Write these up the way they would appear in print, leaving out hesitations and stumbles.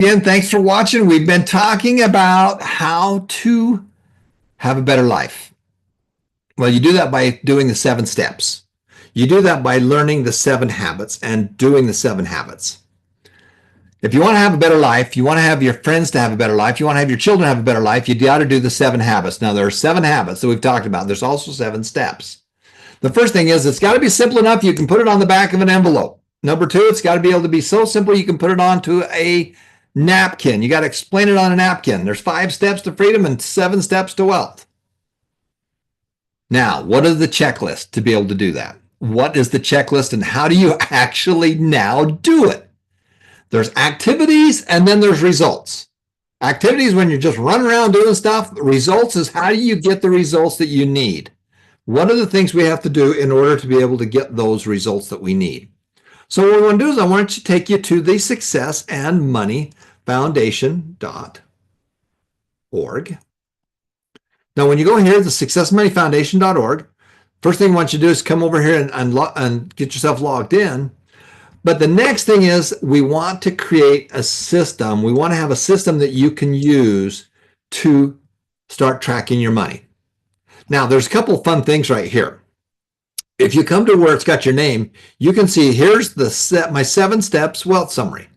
Again, thanks for watching. We've been talking about how to have a better life. Well, you do that by doing the 7 steps. You do that by learning the 7 habits and doing the 7 habits. If you want to have a better life, you want to have your friends to have a better life, you want to have your children have a better life, you got to do the 7 habits. Now, there are 7 habits that we've talked about. There's also 7 steps. The first thing is it's got to be simple enough you can put it on the back of an envelope. Number 2, it's got to be able to be so simple you can put it onto a napkin. You got to explain it on a napkin. There's 5 steps to freedom and 7 steps to wealth. Now, what is the checklist to be able to do that? What is the checklist and how do you actually now do it? There's activities and then there's results. Activities when you're just running around doing stuff. Results is how do you get the results that you need? What are the things we have to do in order to be able to get those results that we need? So what we're going to do is I want to take you to the Success and Money Foundation.org. Now, when you go here, the successmoneyfoundation.org, first thing I want you to do is come over here and get yourself logged in. But the next thing is we want to create a system. We want to have a system that you can use to start tracking your money. Now, there's a couple of fun things right here. If you come to where it's got your name, you can see here's my 7 steps wealth summary.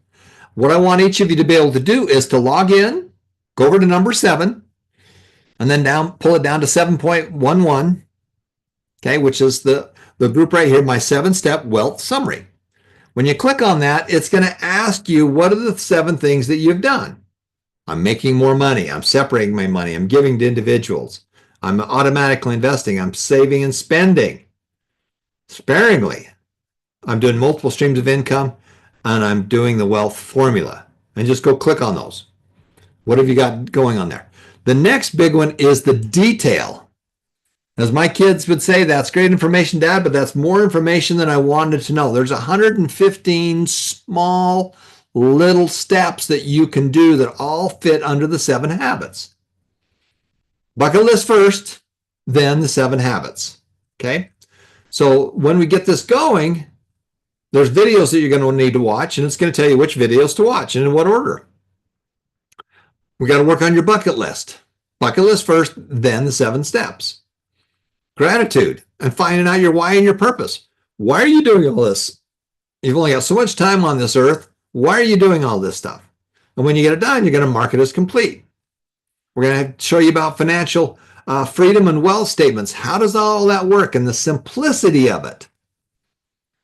What I want each of you to be able to do is to log in, go over to number 7, and then pull it down to 7.11, okay, which is the group right here, my 7-step wealth summary. When you click on that, it's going to ask you what are the 7 things that you've done. I'm making more money. I'm separating my money. I'm giving to individuals. I'm automatically investing. I'm saving and spending sparingly. I'm doing multiple streams of income, and I'm doing the wealth formula. And just go click on those. What have you got going on there? The next big one is the detail. As my kids would say, that's great information, Dad, but that's more information than I wanted to know. There's 115 small little steps that you can do that all fit under the 7 habits. Bucket list first, then the 7 habits. Okay? So when we get this going, there's videos that you're going to need to watch, and it's going to tell you which videos to watch and in what order. We got to work on your bucket list. Bucket list first, then the 7 steps. Gratitude and finding out your why and your purpose. Why are you doing all this? You've only got so much time on this earth. Why are you doing all this stuff? And when you get it done, you're going to mark it as complete. We're going to show you about financial freedom and wealth statements. How does all that work and the simplicity of it?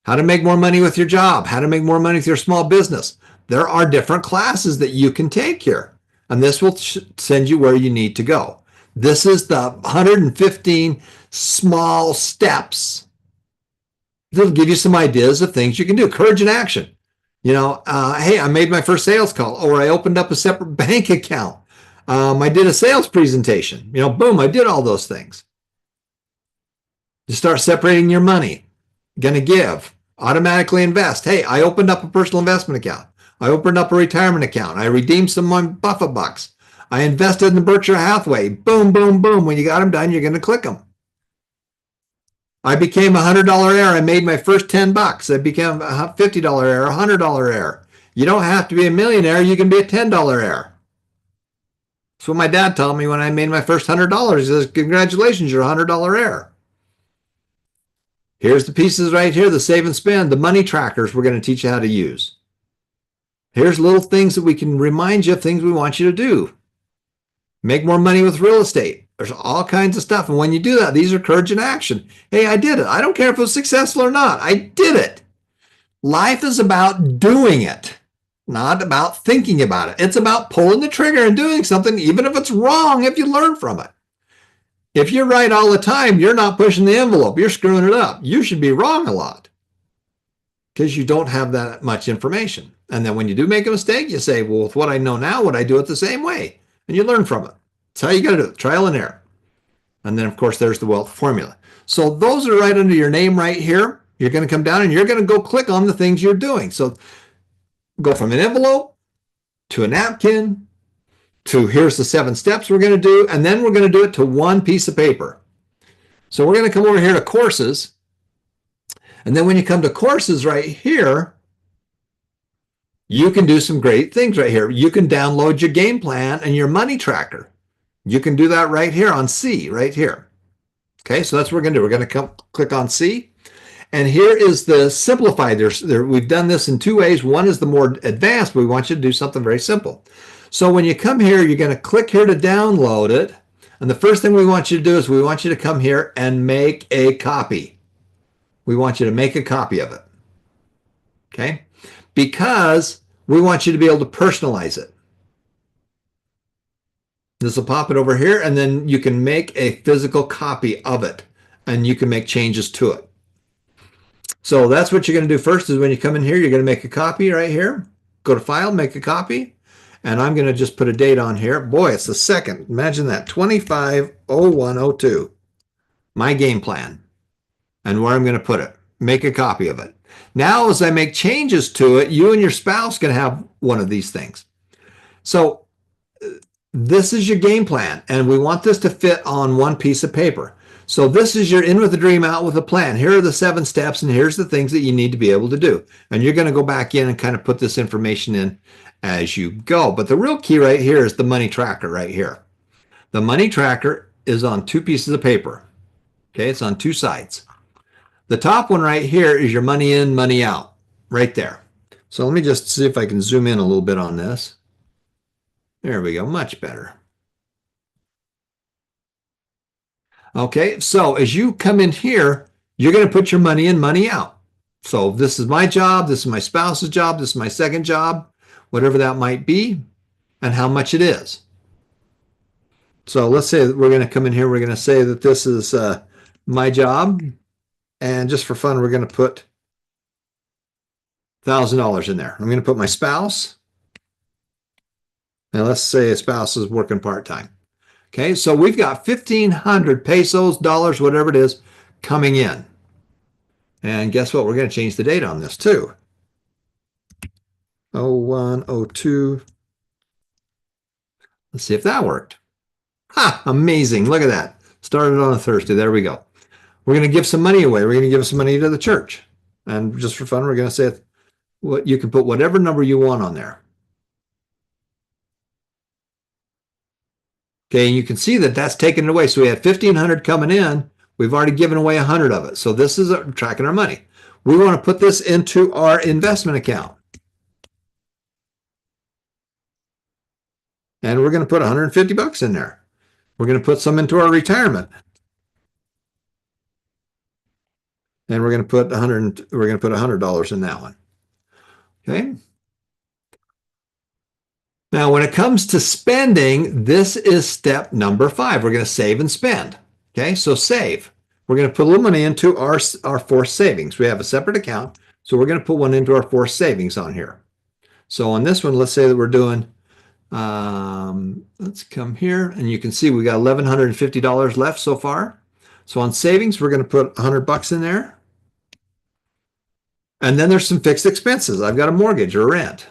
How to make more money with your job. How to make more money with your small business. There are different classes that you can take here. And this will send you where you need to go. This is the 115 small steps. They'll give you some ideas of things you can do. Courage and action. You know, hey, I made my first sales call, or I opened up a separate bank account. I did a sales presentation. You know, boom, I did all those things. You start separating your money. Going to give. Automatically invest. Hey, I opened up a personal investment account. I opened up a retirement account. I redeemed some of my Buffett bucks. I invested in the Berkshire Hathaway. Boom, boom, boom. When you got them done, you're going to click them. I became a $100 heir. I made my first 10 bucks. I became a $50 heir, a $100 heir. You don't have to be a millionaire. You can be a $10 heir. That's what my dad told me when I made my first $100. He says, congratulations, you're a $100 heir. Here's the pieces right here, the save and spend, the money trackers we're going to teach you how to use. Here's little things that we can remind you of things we want you to do. Make more money with real estate. There's all kinds of stuff. And when you do that, these are courage and action. Hey, I did it. I don't care if it was successful or not. I did it. Life is about doing it, not about thinking about it. It's about pulling the trigger and doing something, even if it's wrong, if you learn from it. If you're right all the time, you're not pushing the envelope. You're screwing it up. You should be wrong a lot because you don't have that much information. And then when you do make a mistake, you say, well, with what I know now, would I do it the same way? And you learn from it. That's how you got to do it, trial and error. And then, of course, there's the wealth formula. So those are right under your name right here. You're going to come down and you're going to go click on the things you're doing. So go from an envelope to a napkin to here's the 7 steps we're going to do. And then we're going to do it to one piece of paper. So we're going to come over here to courses. And then when you come to courses right here, you can do some great things right here. You can download your game plan and your money tracker. You can do that right here on C, right here. Okay, so that's what we're going to do. We're going to click on C. And here is the simplified. We've done this in two ways. One is the more advanced, but we want you to do something very simple. So when you come here, you're going to click here to download it. And the first thing we want you to do is we want you to come here and make a copy. We want you to make a copy of it. Okay? Because we want you to be able to personalize it. This will pop it over here, and then you can make a physical copy of it, and you can make changes to it. So that's what you're going to do first is when you come in here, you're going to make a copy right here. Go to File, make a copy. And I'm going to just put a date on here. Boy, it's the second. Imagine that, 25/01/02. My game plan. And where I'm going to put it. Make a copy of it. Now, as I make changes to it, you and your spouse can have one of these things. So this is your game plan, and we want this to fit on one piece of paper. So this is your in with a dream, out with a plan. Here are the 7 steps, and here's the things that you need to be able to do. And you're going to go back in and kind of put this information in as you go. But the real key right here is the money tracker right here. The money tracker is on 2 pieces of paper. Okay, it's on 2 sides. The top one right here is your money in, money out, right there. So let me just see if I can zoom in a little bit on this. There we go, much better. Okay, so as you come in here, you're going to put your money in, money out. So this is my job, this is my spouse's job, this is my second job, whatever that might be, and how much it is. So let's say that we're going to come in here, we're going to say that this is my job, and just for fun, we're going to put $1,000 in there. I'm going to put my spouse, and let's say a spouse is working part-time. Okay, so we've got 1,500 pesos, dollars, whatever it is, coming in. And guess what? We're going to change the date on this too. 01/02. Let's see if that worked. Ha! Amazing. Look at that. Started on a Thursday. There we go. We're going to give some money away. We're going to give some money to the church. And just for fun, we're going to say you can put whatever number you want on there. Okay, and you can see that that's taken it away. So we had 1,500 coming in. We've already given away 100 of it. So this is tracking our money. We want to put this into our investment account. And we're going to put 150 bucks in there. We're going to put some into our retirement. And we're going to put $100 in that one. Okay. Now, when it comes to spending, this is step number 5. We're going to save and spend. Okay, so save. We're going to put a little money into our forced savings. We have a separate account, so we're going to put one into our forced savings on here. So on this one, let's say that we're doing, let's come here, and you can see we got $1,150 left so far. So on savings, we're going to put 100 bucks in there. And then there's some fixed expenses. I've got a mortgage or rent.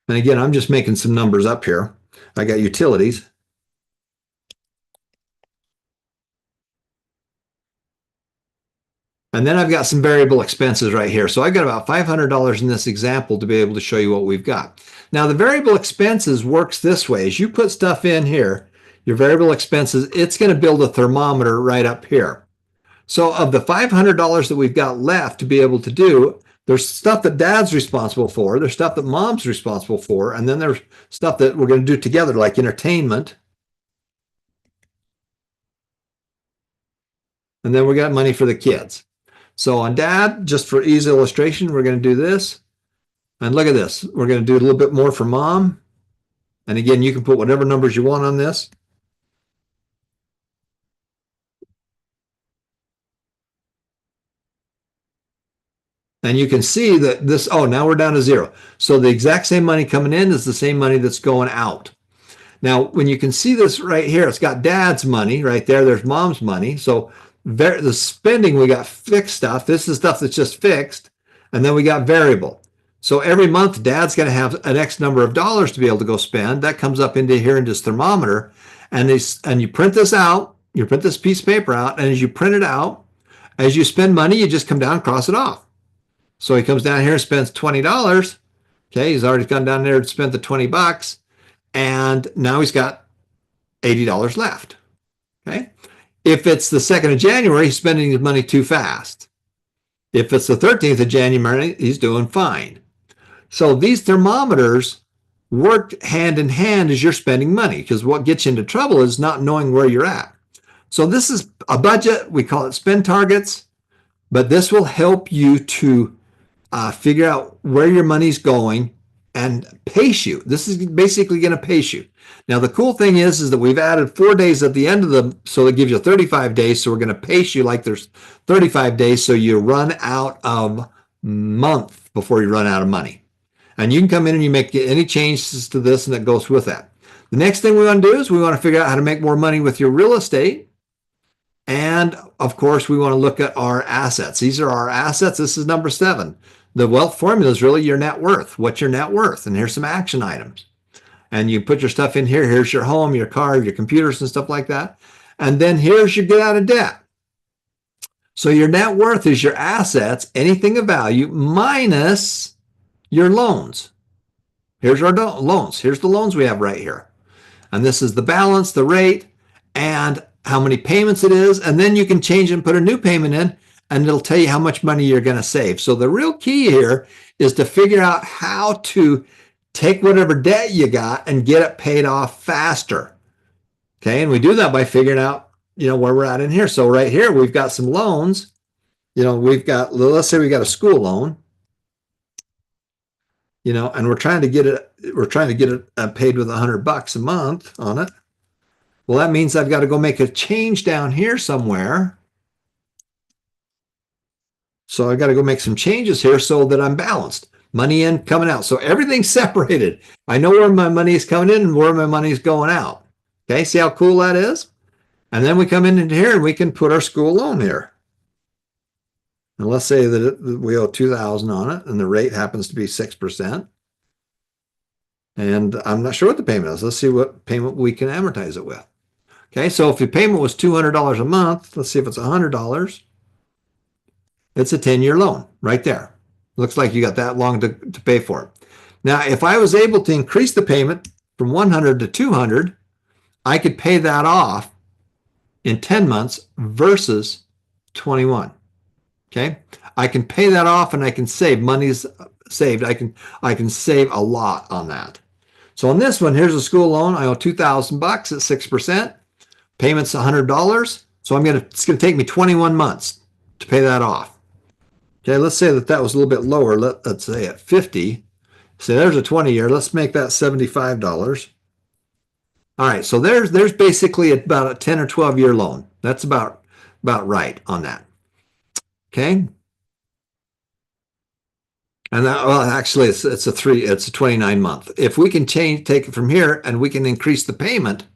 And again, I'm just making some numbers up here. I got utilities. And then I've got some variable expenses right here. So I've got about $500 in this example to be able to show you what we've got. Now, the variable expenses works this way. As you put stuff in here, your variable expenses, it's going to build a thermometer right up here. So of the $500 that we've got left to be able to do, there's stuff that dad's responsible for, there's stuff that mom's responsible for, and then there's stuff that we're going to do together, like entertainment. And then we got money for the kids. So on dad, just for ease illustration, we're going to do this. And look at this. We're going to do a little bit more for mom. And again, you can put whatever numbers you want on this. And you can see that this, oh, now we're down to 0. So the exact same money coming in is the same money that's going out. Now, when you can see this right here, it's got dad's money right there. There's mom's money. So the spending, we got fixed stuff. This is stuff that's just fixed. And then we got variable. So every month, dad's going to have an X number of dollars to be able to go spend. That comes up into here in this thermometer. And you print this out. You print this piece of paper out. And as you print it out, As you spend money, you just come down and cross it off. So he comes down here and spends $20. Okay, he's already gone down there and spent the 20 bucks. And now he's got $80 left. Okay. If it's the 2nd of January, he's spending his money too fast. If it's the 13th of January, he's doing fine. So these thermometers work hand in hand as you're spending money, because what gets you into trouble is not knowing where you're at. So this is a budget. We call it spend targets, but this will help you to figure out where your money's going and pace you. This is basically going to pace you. Now, the cool thing is that we've added 4 days at the end of the, so it gives you 35 days. So we're going to pace you like there's 35 days. So you run out of month before you run out of money. And you can come in and you make any changes to this, and it goes with that. The next thing we want to do is we want to figure out how to make more money with your real estate. And of course, we want to look at our assets. These are our assets. This is number 7. The wealth formula is really your net worth. What's your net worth? And here's some action items. And you put your stuff in here. Here's your home, your car, your computers and stuff like that. And then here's your get out of debt. So your net worth is your assets, anything of value, minus your loans. Here's our loans. Here's the loans we have right here. And this is the balance, the rate, and how many payments it is. And then you can change and put a new payment in, and it'll tell you how much money you're going to save. So the real key here is to figure out how to take whatever debt you got and get it paid off faster. Okay, and we do that by figuring out, where we're at in here. So right here, we've got some loans. We've got, let's say we got a school loan, and we're trying to get it paid with $100 a month on it. Well, that means I've got to go make a change down here somewhere. So I got to go make some changes here so that I'm balanced. Money in, coming out. So everything's separated. I know where my money is coming in and where my money is going out. Okay, see how cool that is? And then we come into here and we can put our school loan here. And let's say that we owe $2,000 on it and the rate happens to be 6%. And I'm not sure what the payment is. Let's see what payment we can amortize it with. Okay, so if the payment was $200 a month, let's see if it's $100. It's a 10-year loan right there. Looks like you got that long to pay for it. Now, if I was able to increase the payment from 100 to 200, I could pay that off in 10 months versus 21. Okay, I can pay that off and I can save. Money's saved. I can save a lot on that. So on this one, here's a school loan. I owe $2,000 at 6%. Payment's $100. So it's going to take me 21 months to pay that off. Okay, let's say that was a little bit lower. Let's say at 50. So there's a 20-year. Let's make that $75. All right, so there's basically about a 10 or 12-year loan. That's about right on that. Okay. And that, well, actually, it's a 29-month. If we can take it from here and we can increase the payment,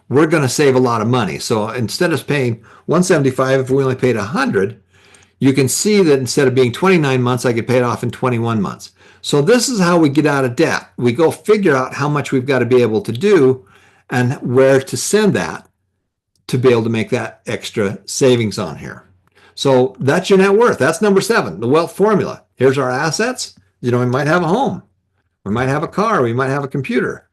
we're going to save a lot of money. So instead of paying $175, if we only paid $100, you can see that instead of being 29 months, I could pay it off in 21 months. So this is how we get out of debt. We go figure out how much we've got to be able to do and where to send that to be able to make that extra savings on here. So that's your net worth. That's number 7, the wealth formula. Here's our assets. We might have a home. We might have a car. We might have a computer.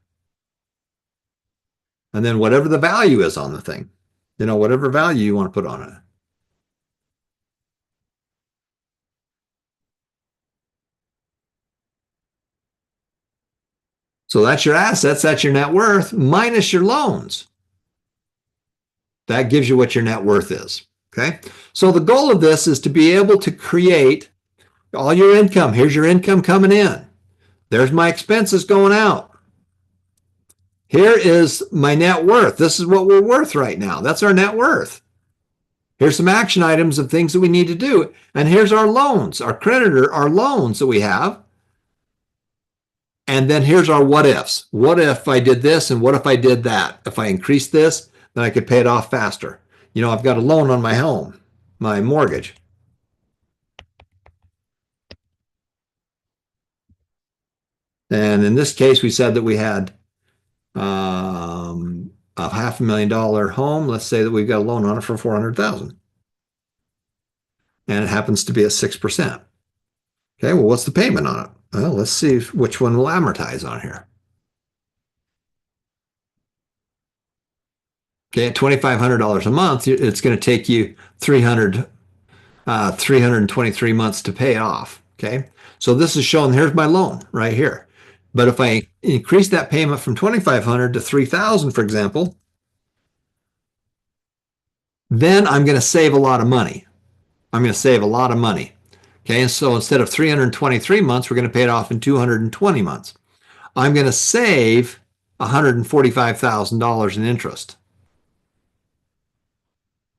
And then whatever the value is on the thing, whatever value you want to put on it. So that's your assets, that's your net worth, minus your loans. That gives you what your net worth is, okay? So the goal of this is to be able to create all your income. Here's your income coming in. There's my expenses going out. Here is my net worth. This is what we're worth right now. That's our net worth. Here's some action items of things that we need to do. And here's our loans, our creditor, our loans that we have. And then here's our what ifs. What if I did this and what if I did that? If I increased this, then I could pay it off faster. I've got a loan on my home, my mortgage. And in this case, we said that we had a $500,000 home. Let's say that we've got a loan on it for $400,000. and it happens to be at 6%. Okay, well, what's the payment on it? Well, let's see which one will amortize on here. Okay, at $2,500 a month, it's going to take you 323 months to pay it off. Okay, so this is showing, here's my loan right here. But if I increase that payment from 2,500 to 3,000, for example, then I'm going to save a lot of money. I'm going to save a lot of money. Okay, and so instead of 323 months, we're going to pay it off in 220 months. I'm going to save $145,000 in interest.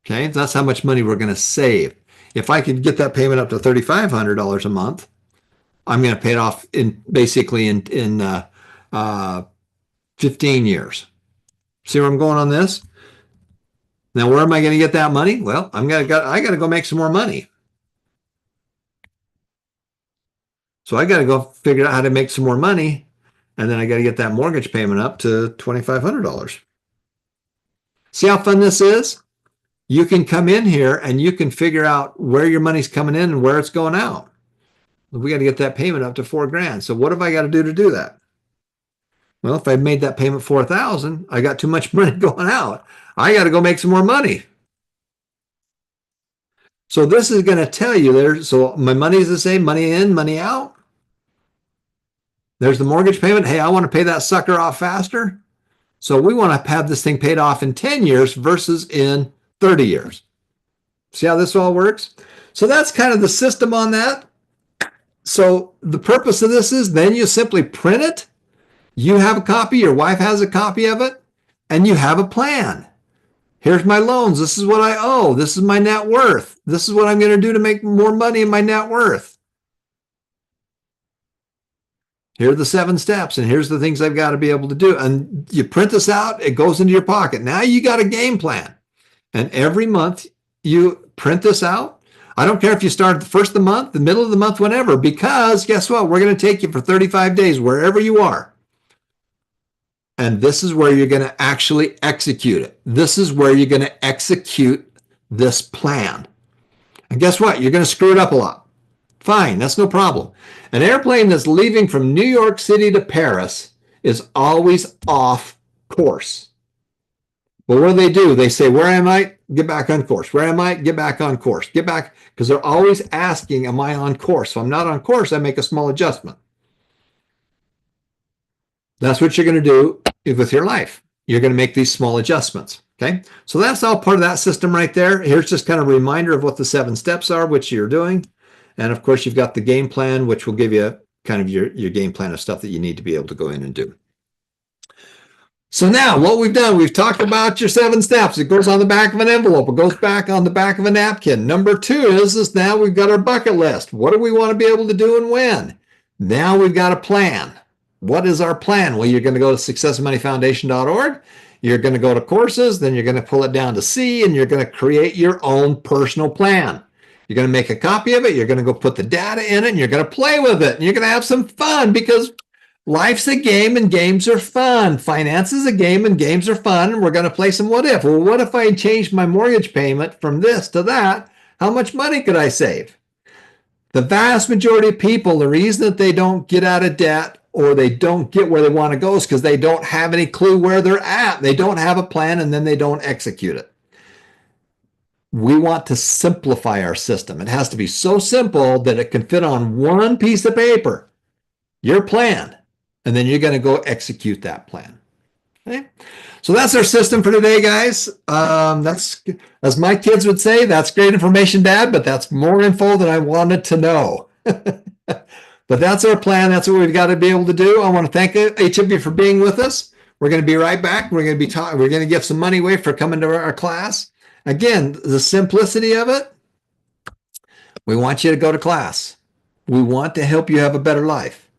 Okay, that's how much money we're going to save. If I could get that payment up to $3,500 a month, I'm going to pay it off in basically in 15 years. See where I'm going on this? Now, where am I going to get that money? Well, I got to go make some more money. So I got to go figure out how to make some more money, and then I got to get that mortgage payment up to $2,500. See how fun this is? You can come in here and you can figure out where your money's coming in and where it's going out. We got to get that payment up to $4,000. So what have I got to do that? Well, if I made that payment $4,000, I got too much money going out. I got to go make some more money. So this is going to tell you so my money is the same, money in, money out. There's the mortgage payment. Hey, I want to pay that sucker off faster. So we want to have this thing paid off in 10 years versus in 30 years. See how this all works? So that's kind of the system on that. So the purpose of this is then you simply print it. You have a copy, your wife has a copy of it, and you have a plan. Here's my loans. This is what I owe. This is my net worth. This is what I'm going to do to make more money in my net worth. Here are the 7 steps, and here's the things I've got to be able to do. And you print this out, it goes into your pocket. Now you got a game plan. And every month you print this out. I don't care if you start at the first of the month, the middle of the month, whenever, because guess what? We're going to take you for 35 days, wherever you are. And this is where you're going to actually execute it. This is where you're going to execute this plan. And guess what? You're going to screw it up a lot. Fine, that's no problem. An airplane that's leaving from New York City to Paris is always off course. But what do? They say, where am I? Get back on course. Where am I? Get back on course. Get back, because they're always asking, am I on course? So I'm not on course, I make a small adjustment. That's what you're going to do with your life. You're going to make these small adjustments. Okay. So that's all part of that system right there. Here's just kind of a reminder of what the 7 steps are, which you're doing. And of course, you've got the game plan, which will give you kind of your game plan of stuff that you need to be able to go in and do. So now what we've done, we've talked about your 7 steps. It goes on the back of an envelope. It goes back on the back of a napkin. Number 2 is now we've got our bucket list. What do we want to be able to do and when? Now we've got a plan. What is our plan? Well, you're going to go to successmoneyfoundation.org. You're going to go to courses, then you're going to pull it down to C, and you're going to create your own personal plan. You're going to make a copy of it. You're going to go put the data in it, and you're going to play with it. And you're going to have some fun, because life's a game and games are fun. Finance is a game and games are fun. And we're going to play some what if. Well, what if I changed my mortgage payment from this to that? How much money could I save? The vast majority of people, the reason that they don't get out of debt or they don't get where they want to go is because they don't have any clue where they're at. They don't have a plan, and then they don't execute it. We want to simplify our system. It has to be so simple that it can fit on one piece of paper, your plan, and then you're going to go execute that plan. Okay? So that's our system for today, guys. That's, as my kids would say, that's great information, Dad, but that's more info than I wanted to know. But that's our plan. That's what we've got to be able to do. I want to thank each of you for being with us. We're going to be right back. We're going to be talking. We're going to give some money away for coming to our class. Again, the simplicity of it. We want you to go to class. We want to help you have a better life.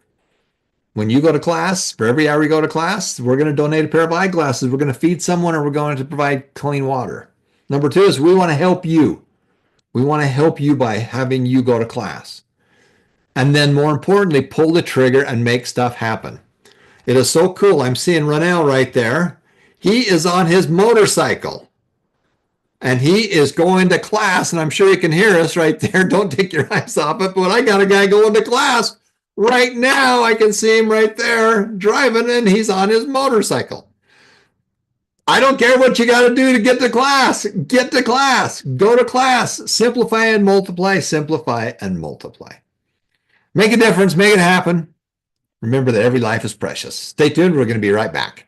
When you go to class, for every hour you go to class, we're going to donate a pair of eyeglasses. We're going to feed someone, or we're going to provide clean water. Number 2 is we want to help you. We want to help you by having you go to class. And then more importantly, pull the trigger and make stuff happen. It is so cool. I'm seeing Ronell right there. He is on his motorcycle. and he is going to class, and I'm sure you can hear us right there. Don't take your eyes off it, but I got a guy going to class right now. I can see him right there driving, and he's on his motorcycle. I don't care what you got to do to get to class. Get to class. Go to class. Simplify and multiply. Simplify and multiply. Make a difference. Make it happen. Remember that every life is precious. Stay tuned. We're going to be right back.